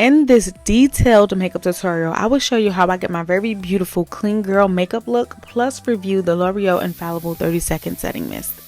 In this detailed makeup tutorial, I will show you how I get my very beautiful clean girl makeup look, plus review the L'Oreal Infallible 30-second setting mist.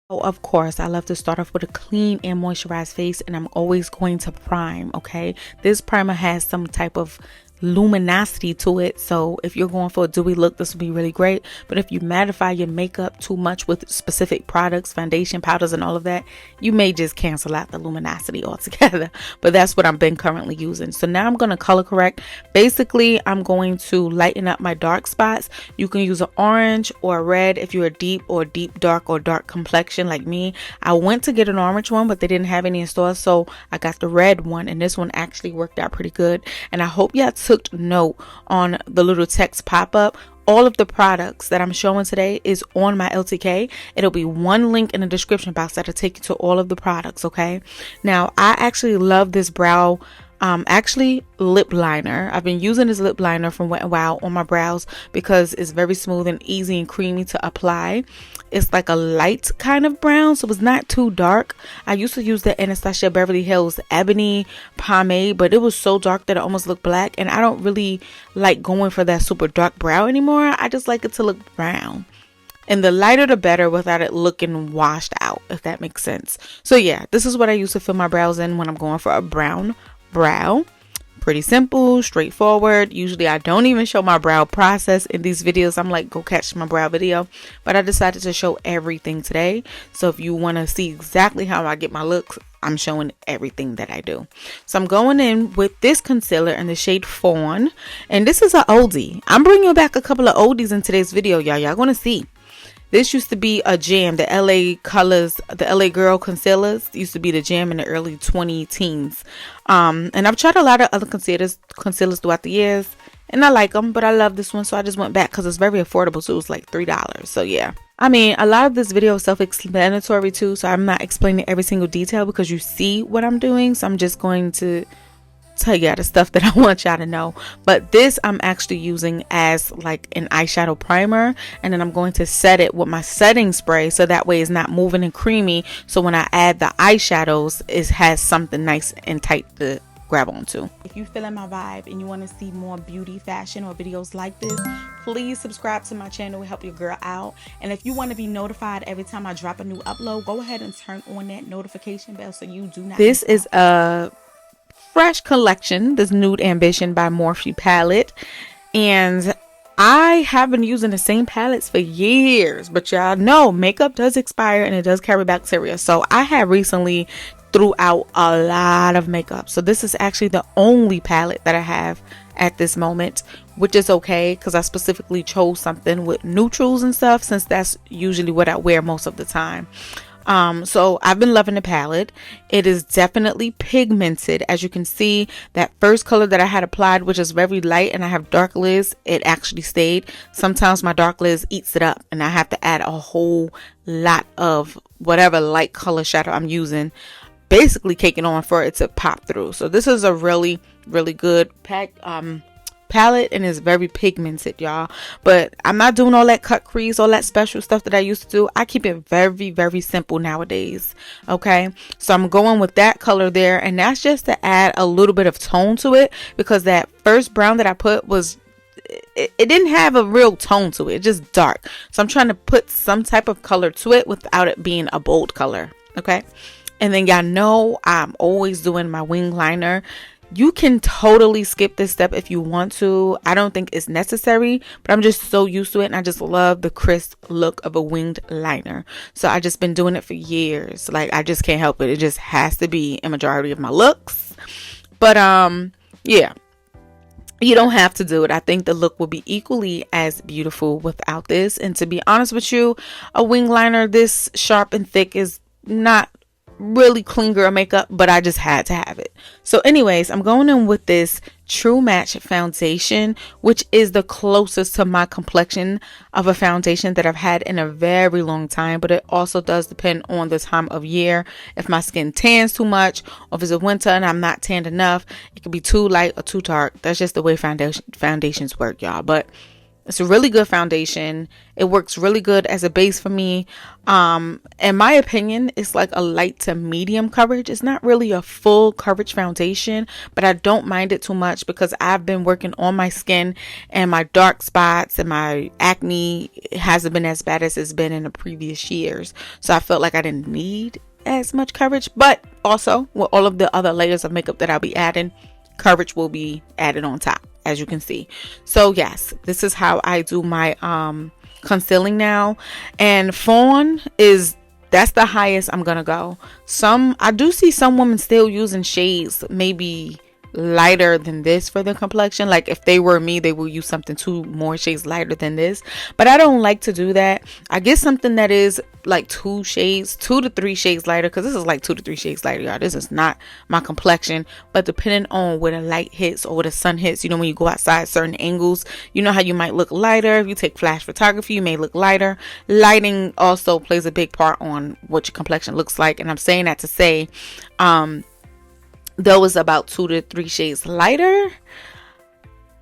Of course, I love to start off with a clean and moisturized face, and I'm always going to prime. Okay, this primer has some type of luminosity to it, so if you're going for a dewy look, this will be really great. But if you mattify your makeup too much with specific products, foundation, powders, and all of that, you may just cancel out the luminosity altogether. But that's what I've been currently using. So now I'm going to color correct. Basically, I'm going to lighten up my dark spots. You can use an orange or a red if you're a deep dark or dark complexion like me. I went to get an orange one, but they didn't have any in store, so I got the red one, and this one actually worked out pretty good. And I hope y'all took note on the little text pop-up. All of the products that I'm showing today is on my LTK. It'll be one link in the description box that'll take you to all of the products. Okay, now I actually love this brow actually lip liner. I've been using this lip liner from Wet n Wild on my brows because it's very smooth and easy and creamy to apply. It's like a light kind of brown, so it's not too dark. I used to use the Anastasia Beverly Hills Ebony pomade, but it was so dark that it almost looked black, and I don't really like going for that super dark brow anymore. I just like it to look brown. And the lighter the better without it looking washed out, if that makes sense. So yeah, this is what I use to fill my brows in when I'm going for a brown brow. Pretty simple, straightforward. Usually I don't even show my brow process in these videos. I'm like, go catch my brow video, but I decided to show everything today. So if you want to see exactly how I get my looks, I'm showing everything that I do. So I'm going in with this concealer in the shade Fawn, and this is an oldie. I'm bringing back a couple of oldies in today's video, y'all gonna see. This used to be a jam. The LA colors, the LA girl concealers used to be the jam in the early 2010s. And I've tried a lot of other concealers throughout the years, and I like them, but I love this one, so I just went back because it's very affordable. So it was like $3. So yeah, I mean, a lot of this video is self-explanatory too, so I'm not explaining every single detail because you see what I'm doing. So I'm just going to tell y'all the stuff that I want y'all to know. But this I'm actually using as like an eyeshadow primer, and then I'm going to set it with my setting spray so that way it's not moving and creamy, so when I add the eyeshadows it has something nice and tight to grab onto. If you feeling my vibe and you want to see more beauty, fashion, or videos like this, please subscribe to my channel. It help your girl out. And if you want to be notified every time I drop a new upload, go ahead and turn on that notification bell so you do not. This is a fresh collection, this Nude Ambition by Morphe palette, and I have been using the same palettes for years, but y'all know makeup does expire and it does carry bacteria. So I have recently threw out a lot of makeup, so this is actually the only palette that I have at this moment, which is okay because I specifically chose something with neutrals and stuff, since that's usually what I wear most of the time. So I've been loving the palette. It is definitely pigmented. As you can see, that first color that I had applied, which is very light, and I have dark lids, it actually stayed. Sometimes my dark lids eats it up and I have to add a whole lot of whatever light color shadow I'm using, basically caking on for it to pop through. So this is a really good palette, and it's very pigmented, y'all. But I'm not doing all that cut crease, all that special stuff that I used to do. I keep it very simple nowadays. Okay, so I'm going with that color there, and that's just to add a little bit of tone to it, because that first brown that I put was it didn't have a real tone to it, just dark. So I'm trying to put some type of color to it without it being a bold color. Okay, and then y'all know I'm always doing my wing liner. You can totally skip this step if you want to. I don't think it's necessary, but I'm just so used to it, and I just love the crisp look of a winged liner. So I just been doing it for years. Like, I just can't help it. It just has to be a majority of my looks. But yeah, you don't have to do it. I think the look will be equally as beautiful without this. And to be honest with you, a wing liner this sharp and thick is not really clean girl makeup, but I just had to have it. So anyways, I'm going in with this True Match foundation, which is the closest to my complexion of a foundation that I've had in a very long time, but it also does depend on the time of year. If my skin tans too much, or if it's a winter and I'm not tanned enough, it could be too light or too dark. That's just the way foundations work, y'all. But it's a really good foundation. It works really good as a base for me. In my opinion, it's like a light to medium coverage. It's not really a full coverage foundation, but I don't mind it too much because I've been working on my skin, and my dark spots and my acne hasn't been as bad as it's been in the previous years. So I felt like I didn't need as much coverage, but also with all of the other layers of makeup that I'll be adding, coverage will be added on top, as you can see. So yes, this is how I do my concealing now. And fawn that's the highest I'm gonna go. I do see some women still using shades maybe lighter than this for their complexion. Like if they were me, they will use something 2 more shades lighter than this, but I don't like to do that. I get something that is like 2 to 3 shades lighter, because this is like 2 to 3 shades lighter, y'all. This is not my complexion, but depending on where the light hits or where the sun hits, you know, when you go outside certain angles, you know how you might look lighter. If you take flash photography, you may look lighter. Lighting also plays a big part on what your complexion looks like, and I'm saying that to say though it's about 2 to 3 shades lighter,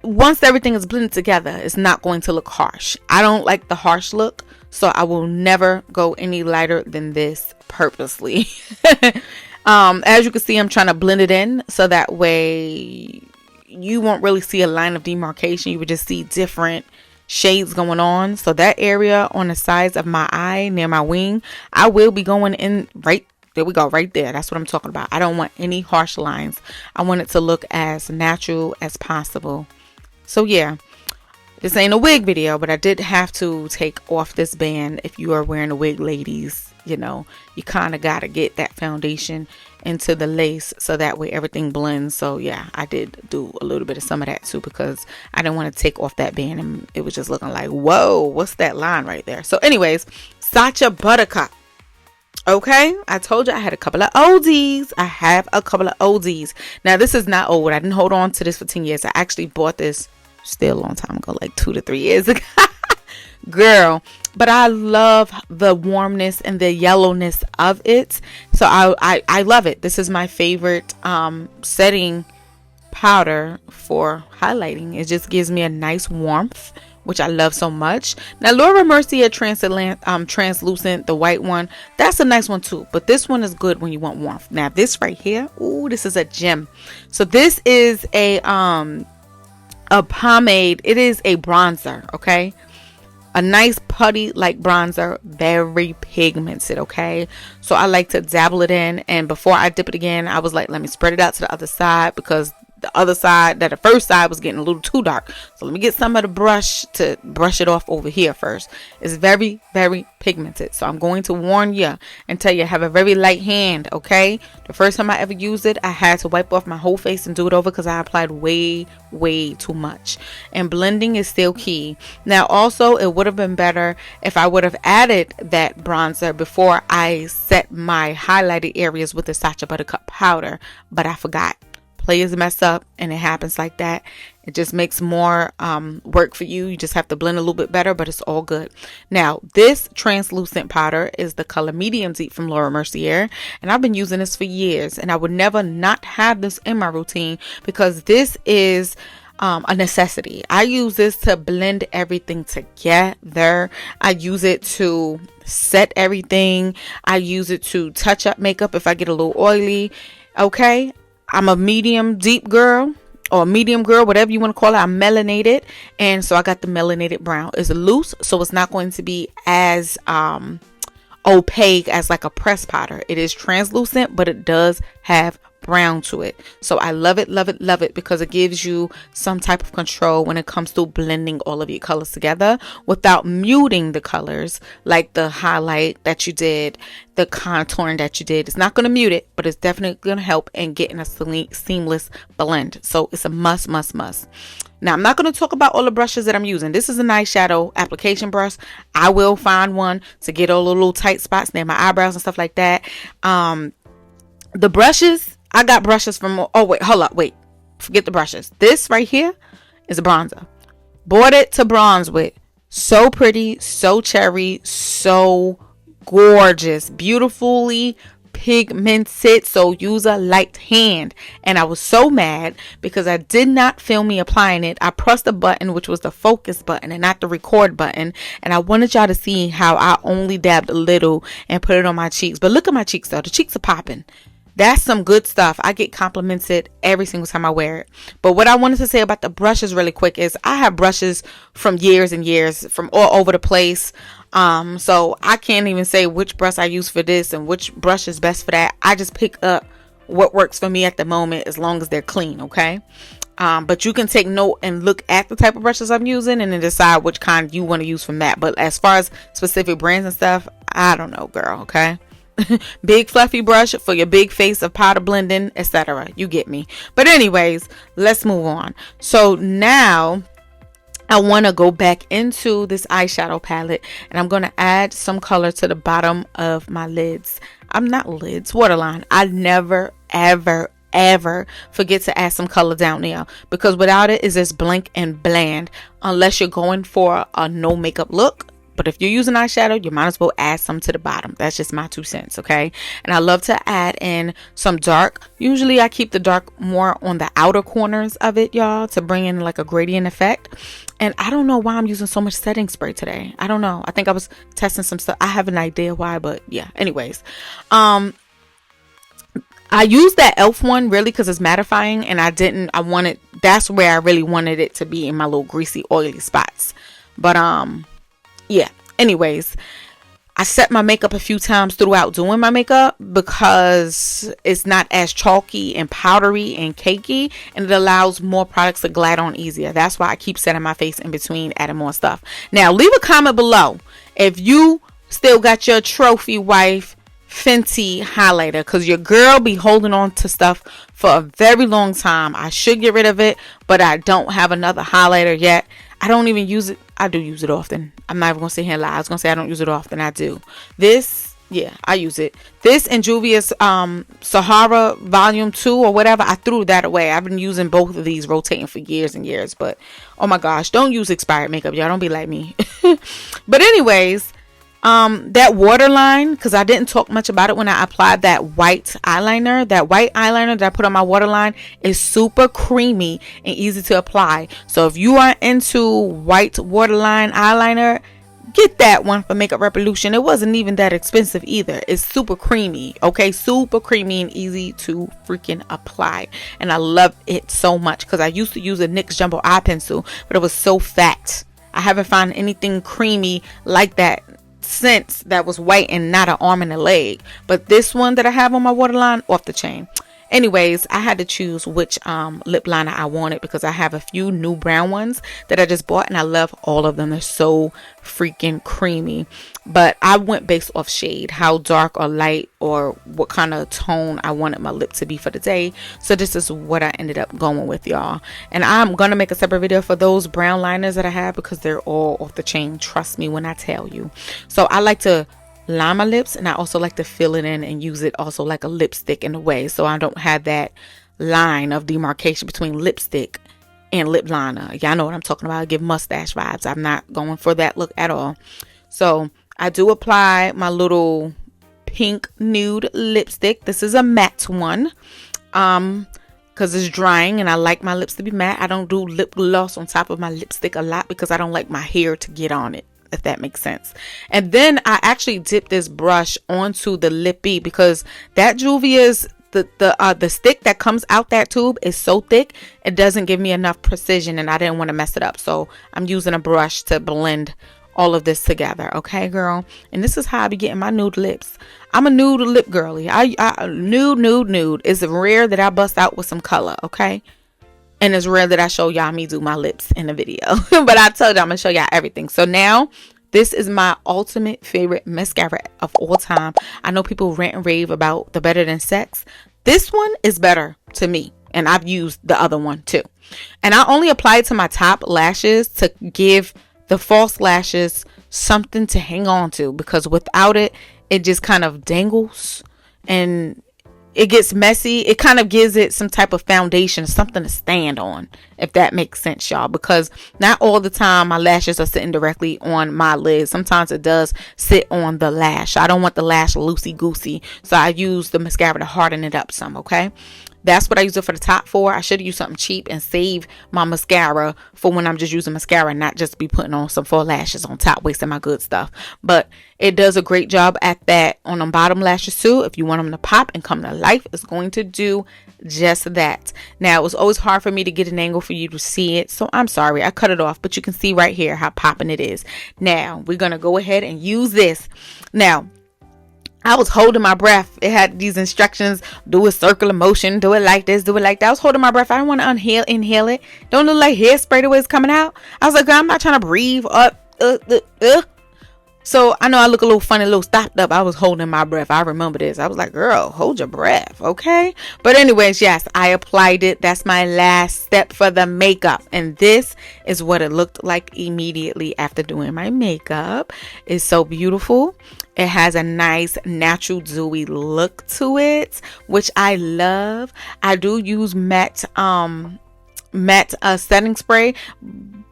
once everything is blended together, it's not going to look harsh. I don't like the harsh look, so I will never go any lighter than this purposely. As you can see, I'm trying to blend it in so that way you won't really see a line of demarcation. You would just see different shades going on. So that area on the sides of my eye near my wing, I will be going in right there. We go right there. That's what I'm talking about. I don't want any harsh lines. I want it to look as natural as possible. So yeah, this ain't a wig video, but I did have to take off this band. If you are wearing a wig, ladies, you know, you kind of got to get that foundation into the lace so that way everything blends. So yeah, I did do a little bit of some of that too, because I didn't want to take off that band and it was just looking like, whoa, what's that line right there? So anyways, Sacha Buttercup. Okay, I told you I had a couple of oldies. I have a couple of oldies. Now, this is not old. I didn't hold on to this for 10 years. I actually bought this still a long time ago, like 2 to 3 years ago. Girl, but I love the warmness and the yellowness of it. So I love it. This is my favorite setting powder for highlighting. It just gives me a nice warmth, which I love so much. Now, Laura Mercier translucent, the white one, that's a nice one too. But this one is good when you want warmth. Now, this right here, ooh, this is a gem. So this is a pomade. It is a bronzer, okay? A nice putty like bronzer, very pigmented, okay? So I like to dabble it in, and before I dip it again, I was like, let me spread it out to the other side, because the other side, the first side was getting a little too dark. So let me get some of the brush to brush it off over here first. It's very, very pigmented. So I'm going to warn you and tell you, have a very light hand, okay? The first time I ever used it, I had to wipe off my whole face and do it over because I applied way too much. And blending is still key. Now, also, it would have been better if I would have added that bronzer before I set my highlighted areas with the Sacha Buttercup powder, but I forgot. Players mess up and it happens like that. It just makes more work for you. You just have to blend a little bit better, but it's all good. Now, this translucent powder is the color Medium Deep from Laura Mercier, and I've been using this for years, and I would never not have this in my routine because this is a necessity. I use this to blend everything together. I use it to set everything. I use it to touch up makeup if I get a little oily. Okay, I'm a medium deep girl, or medium girl, whatever you want to call it. I'm melanated, and so I got the melanated brown. It's loose, so it's not going to be as opaque as like a pressed powder. It is translucent, but it does have brown to it. So I love it, love it, love it, because it gives you some type of control when it comes to blending all of your colors together without muting the colors, like the highlight that you did, the contouring that you did. It's not going to mute it, but it's definitely going to help in getting a seamless blend. So it's a must. Now, I'm not going to talk about all the brushes that I'm using. This is an eyeshadow application brush. I will find one to get all the little tight spots near my eyebrows and stuff like that. The brushes, I got brushes from, oh wait, hold up, wait. Forget the brushes. This right here is a bronzer. Bought it to bronze with. So pretty, so cherry, so gorgeous, beautifully pigmented, so use a light hand. And I was so mad because I did not film me applying it. I pressed the button, which was the focus button and not the record button, and I wanted y'all to see how I only dabbed a little and put it on my cheeks. But look at my cheeks though, the cheeks are popping. That's some good stuff. I get complimented every single time I wear it. But what I wanted to say about the brushes really quick is I have brushes from years and years from all over the place. So I can't even say which brush I use for this and which brush is best for that. I just pick up what works for me at the moment as long as they're clean, okay? But you can take note and look at the type of brushes I'm using and then decide which kind you want to use from that. But as far as specific brands and stuff, I don't know, girl, okay? Big fluffy brush for your big face of powder blending, etc. You get me. But anyways, let's move on. So now I want to go back into this eyeshadow palette and I'm going to add some color to the bottom of my lids. Waterline. I never ever forget to add some color down there, because without it, it's just blank and bland unless you're going for a no makeup look. But if you're using eyeshadow, you might as well add some to the bottom. That's just my 2 cents, okay? And I love to add in some dark. Usually I keep the dark more on the outer corners of it, y'all, to bring in like a gradient effect. And I don't know why I'm using so much setting spray today. I don't know. I think I was testing some stuff. I have an idea why, but yeah. Anyways, I used that e.l.f. one really because it's mattifying, and that's where I really wanted it to be, in my little greasy, oily spots. But yeah, anyways, I set my makeup a few times throughout doing my makeup because it's not as chalky and powdery and cakey, and it allows more products to glide on easier. That's why I keep setting my face in between, adding more stuff. Now leave a comment below if you still got your trophy wife Fenty highlighter, because your girl be holding on to stuff for a very long time. I should get rid of it, but I don't have another highlighter yet. I don't even use it. I do use it often. I'm not even gonna sit here and lie. I was gonna say I don't use it often. I do. This, yeah, I use it. This and Juvia's Sahara Volume 2 or whatever, I threw that away. I've been using both of these, rotating for years and years. But oh my gosh, don't use expired makeup, y'all. Don't be like me. But anyways, that waterline, because I didn't talk much about it when I applied that white eyeliner. That white eyeliner that I put on my waterline is super creamy and easy to apply. So if you are into white waterline eyeliner, get that one for Makeup Revolution. It wasn't even that expensive either. It's super creamy, okay? Super creamy and easy to freaking apply. And I love it so much because I used to use a NYX Jumbo Eye Pencil, but it was so fat. I haven't found anything creamy like that since, that was white and not an arm and a leg. But this one that I have on my waterline, off the chain. Anyways, I had to choose which lip liner I wanted because I have a few new brown ones that I just bought and I love all of them. They're so freaking creamy. But I went based off shade, how dark or light or what kind of tone I wanted my lip to be for the day. So this is what I ended up going with, y'all. And I'm going to make a separate video for those brown liners that I have because they're all off the chain. Trust me when I tell you. So I like to line my lips, and I also like to fill it in and use it also like a lipstick in a way, so I don't have that line of demarcation between lipstick and lip liner. Y'all know what I'm talking about. I give mustache vibes. I'm not going for that look at all. So I do apply my little pink nude lipstick. This is a matte one because it's drying and I like my lips to be matte. I don't do lip gloss on top of my lipstick a lot because I don't like my hair to get on it, if that makes sense. And then I actually dip this brush onto the lippy because that Juvia's the stick that comes out that tube is so thick it doesn't give me enough precision, and I didn't want to mess it up, so I'm using a brush to blend all of this together. Okay, girl. And this is how I be getting my nude lips. I'm a nude lip girly. I nude. It's rare that I bust out with some color. Okay. And it's rare that I show y'all me do my lips in a video. But I told you I'm going to show y'all everything. So now, this is my ultimate favorite mascara of all time. I know people rant and rave about the Better Than Sex. This one is better to me. And I've used the other one too. And I only apply it to my top lashes to give the false lashes something to hang on to. Because without it, it just kind of dangles. And it gets messy, it kind of gives it some type of foundation, something to stand on, if that makes sense, y'all. Because not all the time my lashes are sitting directly on my lid. Sometimes it does sit on the lash. I don't want the lash loosey goosey, so I use the mascara to harden it up some. Okay, that's what I use it for the top for. I should use something cheap and save my mascara for when I'm just using mascara, not just be putting on some faux lashes on top, wasting my good stuff. But it does a great job at that on the bottom lashes too. If you want them to pop and come to life, it's going to do just that. Now, it was always hard for me to get an angle for you to see it, so I'm sorry, I cut it off, but you can see right here how popping it is. Now, we're going to go ahead and use this. Now, I was holding my breath. It had these instructions: do a circular motion, do it like this, do it like that. I was holding my breath. I didn't want to inhale it. Don't look like hairspray the way it's coming out. I was like, girl, I'm not trying to breathe up. So I know I look a little funny, a little stopped up. I was holding my breath. I remember this. I was like, girl, hold your breath, okay? But anyways, yes, I applied it. That's my last step for the makeup. And this is what it looked like immediately after doing my makeup. It's so beautiful. It has a nice natural dewy look to it, which I love. I do use matte setting spray,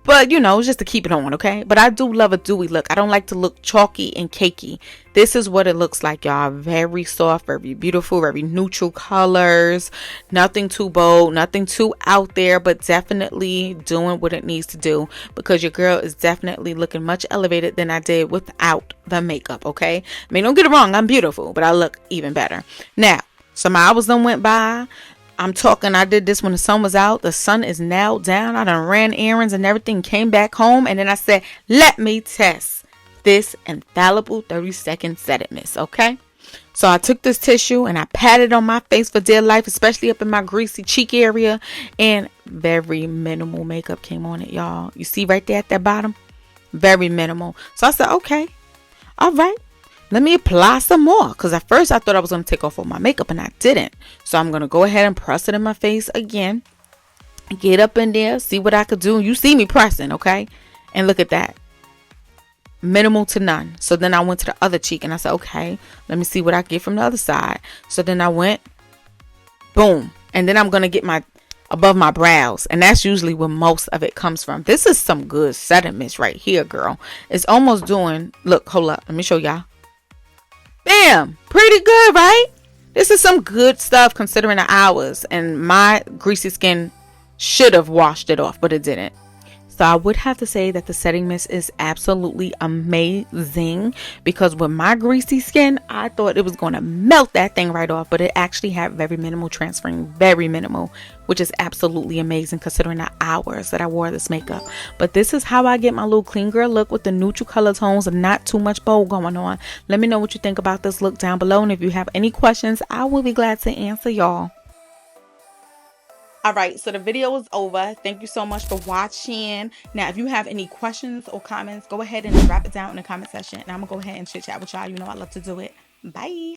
but you know, just to keep it on, okay? But I do love a dewy look. I don't like to look chalky and cakey. This is what it looks like, y'all. Very soft, very beautiful, very neutral colors. Nothing too bold, nothing too out there, but definitely doing what it needs to do, because your girl is definitely looking much elevated than I did without the makeup, okay? I mean, don't get it wrong, I'm beautiful, but I look even better. Now, some hours done went by. I'm talking, I did this when the sun was out. The sun is now down. I done ran errands and everything, came back home, and then I said, let me test this infallible 30-second set mist, okay? So I took this tissue and I patted on my face for dear life, especially up in my greasy cheek area, and very minimal makeup came on it, y'all. You see right there at that bottom? Very minimal. So I said, okay, all right, let me apply some more, because at first I thought I was going to take off all my makeup and I didn't. So I'm going to go ahead and press it in my face again. Get up in there, see what I could do. You see me pressing, okay? And look at that. Minimal to none. So then I went to the other cheek and I said, okay, let me see what I get from the other side. So then I went, boom. And then I'm going to get my above my brows, and that's usually where most of it comes from. This is some good setting mist right here, girl. It's almost doing, look, hold up, let me show y'all. Bam! Pretty good, right? This is some good stuff considering the hours, and my greasy skin should have washed it off, but it didn't. So I would have to say that the setting mist is absolutely amazing, because with my greasy skin, I thought it was going to melt that thing right off, but it actually had very minimal transferring, very minimal, which is absolutely amazing considering the hours that I wore this makeup. But this is how I get my little clean girl look with the neutral color tones and not too much bold going on. Let me know what you think about this look down below, and if you have any questions, I will be glad to answer y'all. All right, so the video is over. Thank you so much for watching. Now, if you have any questions or comments, go ahead and drop it down in the comment section, and I'm gonna go ahead and chit chat with y'all. You know I love to do it. Bye.